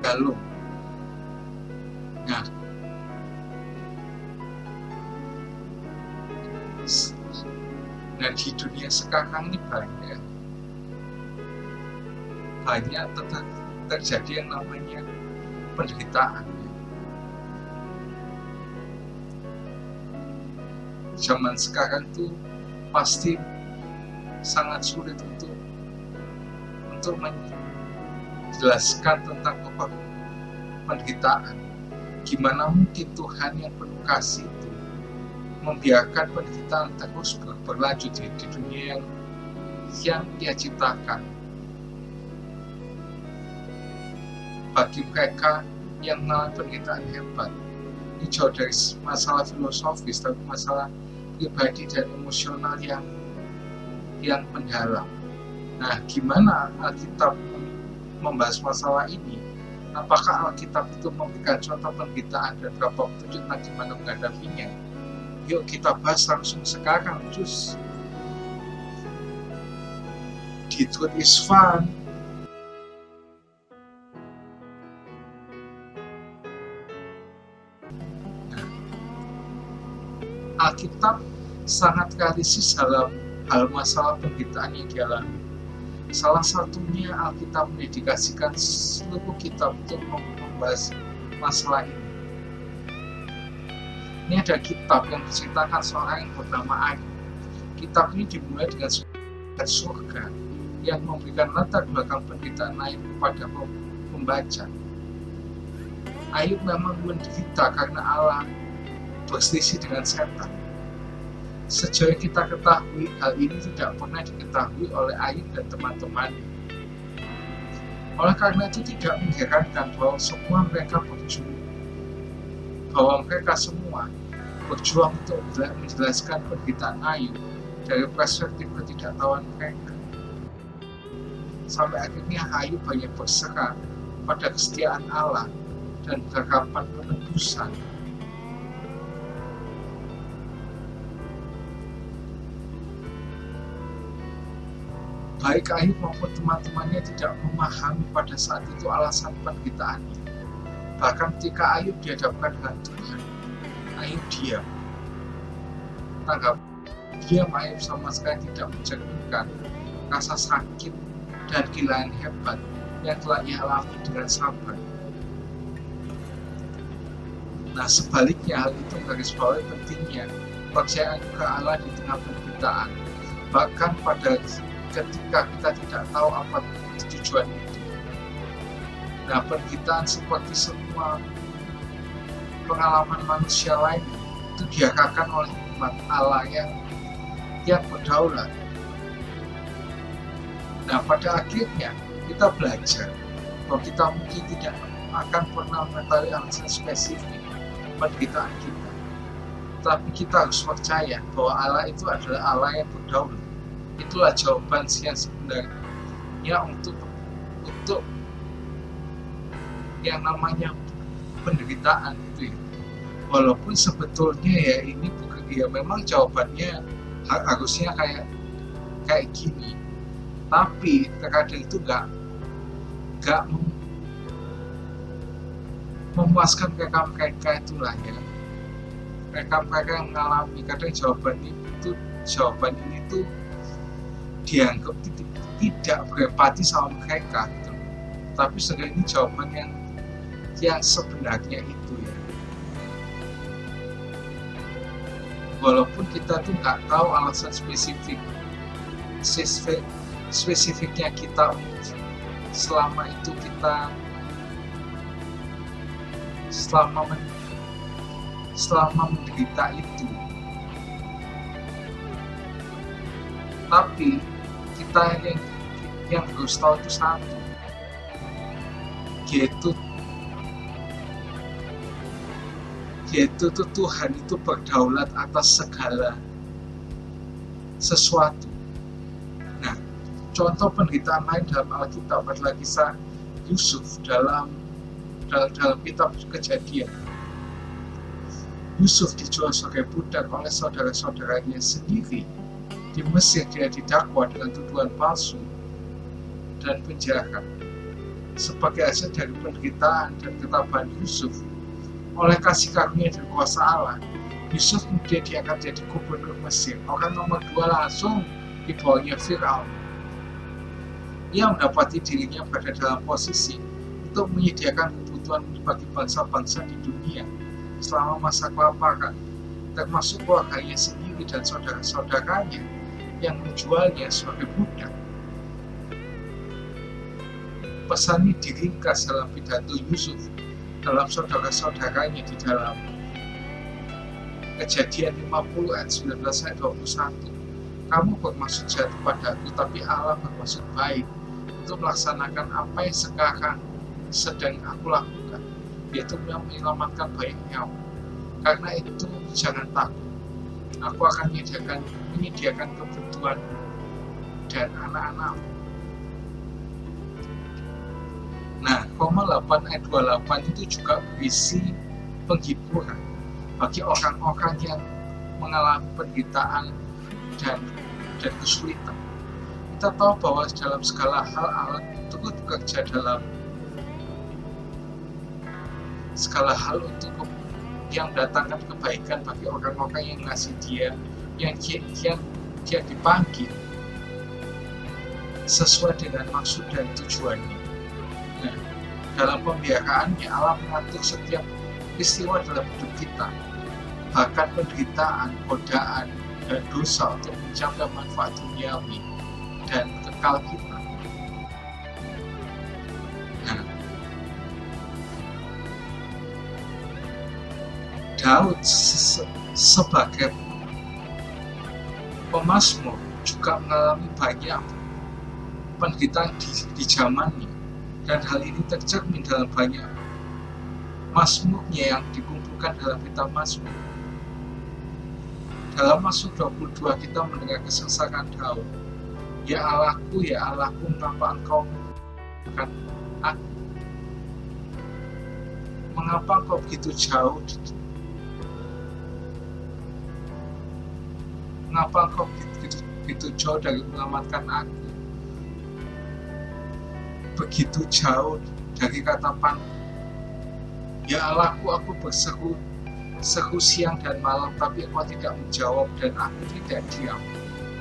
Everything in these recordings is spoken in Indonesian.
galung. Nah, di dunia sekarang ini banyak terjadi yang namanya penderitaan. Zaman sekarang tuh pasti sangat sulit untuk menjelaskan tentang penderitaan. Gimana mungkin Tuhan yang penuh kasih itu membiarkan penderitaan terus berlanjut di dunia yang Dia ciptakan. Bagi mereka yang mengalami penderitaan hebat, ini jauh dari masalah filosofis, tapi masalah pribadi dan emosional yang mendalam. Nah, gimana Alkitab membahas masalah ini? Apakah Alkitab itu memberikan contoh penderitaan dan beberapa petunjuk tentang gimana menghadapinya? Yuk kita bahas langsung sekarang, cus. The truth is fun. Alkitab sangat realistis dalam hal masalah penderitaan yang dialami. Salah satunya Alkitab mendedikasikan seluruh kitab untuk membahas masalah ini. Ini ada kitab yang diceritakan seorang yang bernama Ayub. Kitab ini dimulai dengan surga yang memberikan latar belakang penderitaan Ayub kepada pembaca. Ayub memang menderita karena Allah berselisih dengan setan. Sejauh yang kita ketahui, hal ini tidak pernah diketahui oleh Ayub dan teman-temannya. Oleh karena itu tidak mengherankan bahwa mereka semua berjuang untuk menjelaskan penderitaan Ayub dari perspektif ketidaktahuan mereka. Sampai akhirnya Ayub banyak berserah pada kesetiaan Allah dan berharapan penebusan. Baik Ayub maupun teman-temannya tidak memahami pada saat itu alasan penderitaannya. Bahkan ketika Ayub dihadapkan dengan Tuhan, Ayub diam. Diam Ayub sama sekali tidak mencerminkan rasa sakit dan kehilangan hebat yang telah ia alami dengan sabar. Nah, sebaliknya hal itu menggarisbawahi pentingnya percayaan ke Allah di tengah penderitaan. Bahkan pada ketika kita tidak tahu apa tujuan itu. Nah, penderitaan seperti semua pengalaman manusia lain itu diarahkan oleh umat Allah yang berdaulat. Nah, pada akhirnya kita belajar bahwa kita mungkin tidak akan pernah mengetahui alasan spesifik penderitaan kita. Tapi kita harus percaya bahwa Allah itu adalah Allah yang berdaulat. Itulah jawaban yang sebenarnya untuk yang namanya penderitaan itu ya. Walaupun sebetulnya ya ini bukan, ya memang jawabannya harusnya kayak gini, tapi terkadang itu nggak memuaskan mereka itulah ya. Mereka yang mengalami kadang jawaban ini tuh dianggap tidak berempati sama mereka gitu. Tapi sebenarnya ini jawaban yang sebenarnya itu ya. Walaupun kita tuh nggak tahu alasan spesifiknya kita selama menderita itu, tapi kita yang harus tahu itu satu, yaitu Tuhan itu berdaulat atas segala sesuatu. Nah, contoh penderitaan lain dalam Alkitab adalah kisah Yusuf dalam kitab Kejadian. Yusuf dijual sebagai budak oleh saudara-saudaranya sendiri. Di Mesir dia didakwa dengan tuduhan palsu dan penjara. sebagai hasil dari penderitaan dan ketabahan Yusuf. Oleh kasih karunia dan kuasa Allah, Yusuf kemudian diangkat jadi gubernur Mesir, orang nomor 2 langsung di bawahnya Firaun. Ia mendapati dirinya berada dalam posisi untuk menyediakan kebutuhan bagi bangsa-bangsa di dunia selama masa kelaparan, termasuk keluarganya sendiri dan saudara-saudaranya yang menjualnya sebagai budak. Pesan ini diringkas dalam pidato Yusuf dalam saudara-saudaranya di dalam Kejadian 50 ayat 19 ayat 21. Kamu bermaksud jahat padaku, tapi Allah bermaksud baik untuk melaksanakan apa yang sekarang sedang aku lakukan, yaitu menyelamatkan banyak nyawa. Karena itu jangan takut, aku akan menyediakan kebutuhan dan anak-anakmu. Nah, Roma 8 ayat 28 itu juga berisi penghiburan bagi orang-orang yang mengalami penderitaan dan kesulitan. Kita tahu bahwa dalam segala hal Allah turut bekerja dalam segala hal untuk yang mendatangkan kebaikan bagi orang-orang yang ngasih dia, yang dia dipanggil sesuai dengan maksud dan tujuannya. Nah, dalam pemeliharaan Allah mengatur setiap peristiwa dalam hidup kita, bahkan penderitaan, godaan, dan dosa untuk mencapai manfaat duniawi dan kekal kita. Nah, Daud sebagai pemazmur juga mengalami banyak penderitaan di zamannya, dan hal ini tercermin dalam banyak mazmurnya yang dikumpulkan dalam kitab Mazmur. Dalam Mazmur 22 kita mendengar kesengsaraan Daud. Ya Allahku, mengapa engkau meninggalkan aku? Mengapa engkau begitu jauh? Mengapa engkau begitu jauh dari menyelamatkan aku? Begitu jauh dari ratapanku. Ya Allahku, aku berseru siang dan malam, tapi engkau tidak menjawab dan aku tidak diam.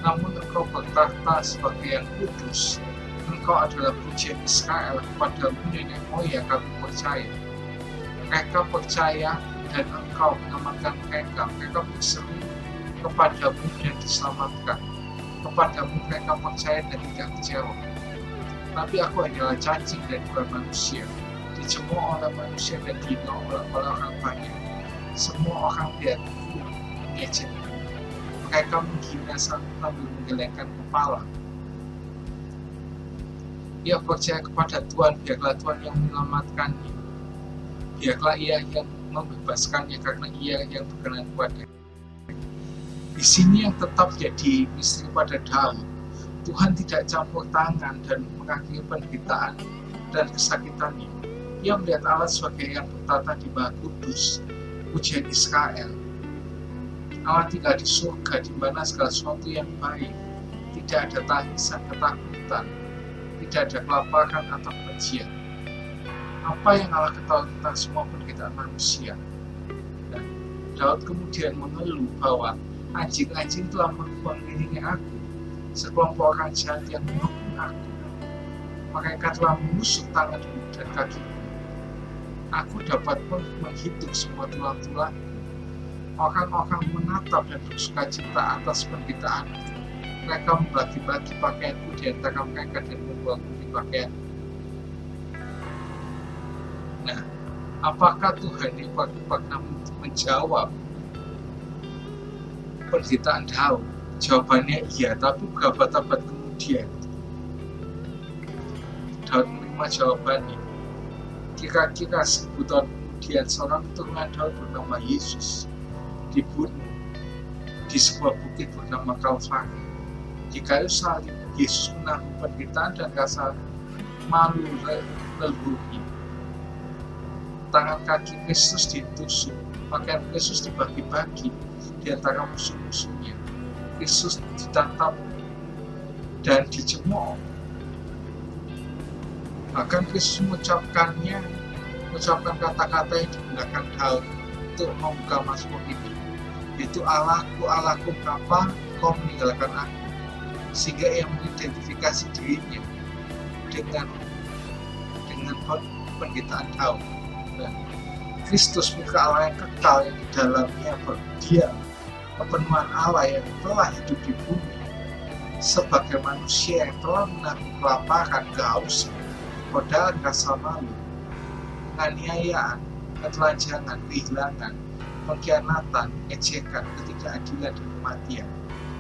Namun engkau bertahta sebagai yang kudus. Engkau adalah pujian Israel, kepadamu nenek moyang kami percaya. Mereka percaya dan engkau menyelamatkan mereka. Mereka berseru kepadamu dan diselamatkan. Kepadamu mereka percaya dan tidak kecewa. Tapi aku hanyalah cacing dan bukan manusia, dicemooh oleh manusia dan dihina oleh orang banyak. Semua orang lihatku mengejekku. Mereka menghina sambil menggelengkan kepala. Ia percaya kepada Tuhan, biarlah Tuhan yang menyelamatkannya. Biarlah Ia yang membebaskannya, karena Ia yang berkenan kepadanya. Di sini yang tetap jadi misteri pada Daud, Tuhan tidak campur tangan dan mengakhiri penderitaan dan kesakitannya. Ia melihat Allah sebagai yang bertata di bawah kudus, pujian Israel. Allah tinggal di surga, di mana segala sesuatu yang baik, tidak ada tangisan, ketakutan, tidak ada kelaparan atau kebencian. Apa yang Allah ketahui tentang semua penderitaan manusia? Dan Daud kemudian mengeluh bahwa anjing-anjing telah mengelilingi aku, sekelompok orang jahat yang mengepung aku. Mereka telah menusuk tanganku dan kakiku. Aku dapat menghitung semua tulang-tulang. Orang-orang menatap dan bersuka cita atas penderitaan. Mereka membagi-bagi pakaianku di antara mereka dan membuangku di pakaian. Nah, apakah Tuhan ini pernah menjawab penderitaan Daud? Jawabannya iya, tapi beberapa abad kemudian Daud menerima jawabannya. Kira-kira 1000 tahun kemudian, seorang keturunan Daud bernama Yesus dibunuh di sebuah bukit bernama Kalvari. Di kayu salib, Yesus menanggung penderitaan dan rasa malu leluhurnya. Tangan kaki Kristus ditusuk, pakaian Kristus dibagi-bagi di antara musuh-musuhnya. Kristus ditantang dan dicemooh. Bahkan Kristus mengucapkan kata-kata yang digunakan Daud untuk membuka Mazmur ini, yaitu Allahku, Allahku, mengapa kau meninggalkan aku, sehingga ia mengidentifikasi dirinya dengan penderitaan Daud. Dan Kristus muka Allah yang kekal yang di dalamnya berdiam, kepenuhan Allah yang telah hidup di bumi sebagai manusia yang telah menanggung kelaparan, kehausan, godaan, rasa malu, penganiayaan, ketelanjangan, kehilangan, pengkhianatan, ejekan, ketidakadilan, dan kematian.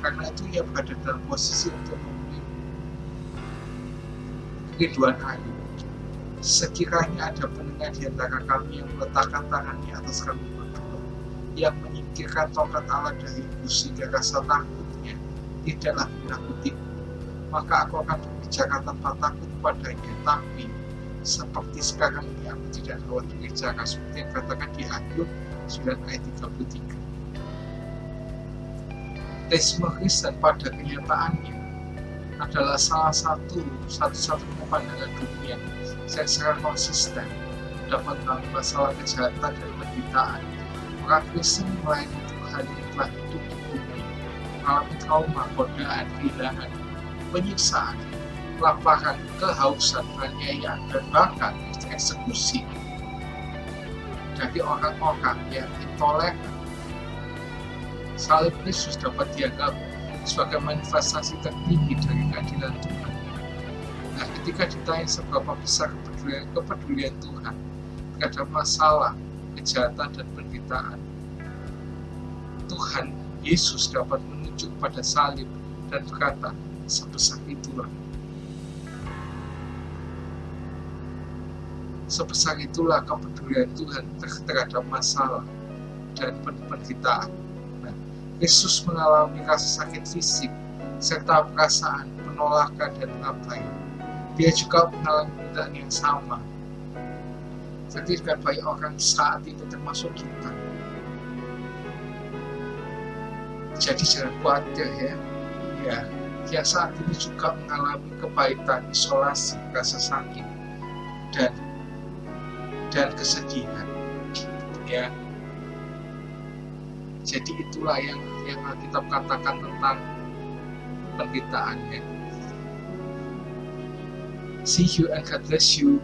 Karena itu ia berada dalam posisi untuk memenuhi kerinduan Ayub. Sekiranya ada pendengar di antara kami yang meletakkan tangannya atas kami berdua, yang menyingkirkan tongkat Allah dari ibu sehingga rasa takutnya tidaklah menakutiku, maka aku akan berbicara tanpa takut padanya. Tapi seperti sekarang ini aku tidak dapat berbicara, seperti yang katakan di Ayub 9 ayat 33. Teisme Kristen pada kenyataannya adalah satu-satunya pandangan dunia yang secara konsisten dapat menangani masalah kejahatan dan penderitaan. Orang Kristen melayani Tuhan yang telah hidup di bumi, mengalami trauma, godaan, kehilangan, penyiksaan, kelaparan, kehausan, penganiayaan, dan bahkan eksekusi dari orang-orang yang intoleran. Salib Kristus dapat dianggap sebagai manifestasi tertinggi dari keadilan Tuhan. Nah, ketika ditanya seberapa besar kepedulian Tuhan terhadap masalah, kejahatan, dan penderitaan, Tuhan Yesus dapat menunjuk pada salib dan berkata, sebesar itulah. Sebesar itulah kepedulian Tuhan terhadap masalah dan penderitaan. Yesus mengalami rasa sakit fisik, serta perasaan penolakan dan pengabaian. Dia juga mengalami penderitaan yang sama. Jadi dengan banyak orang saat itu termasuk kita. Jadi jangan khawatir ya. Dia saat ini juga mengalami kepahitan, isolasi, rasa sakit, dan kesedihan. Ya. Jadi itulah yang Alkitab katakan tentang penderitaan. See you and God bless you.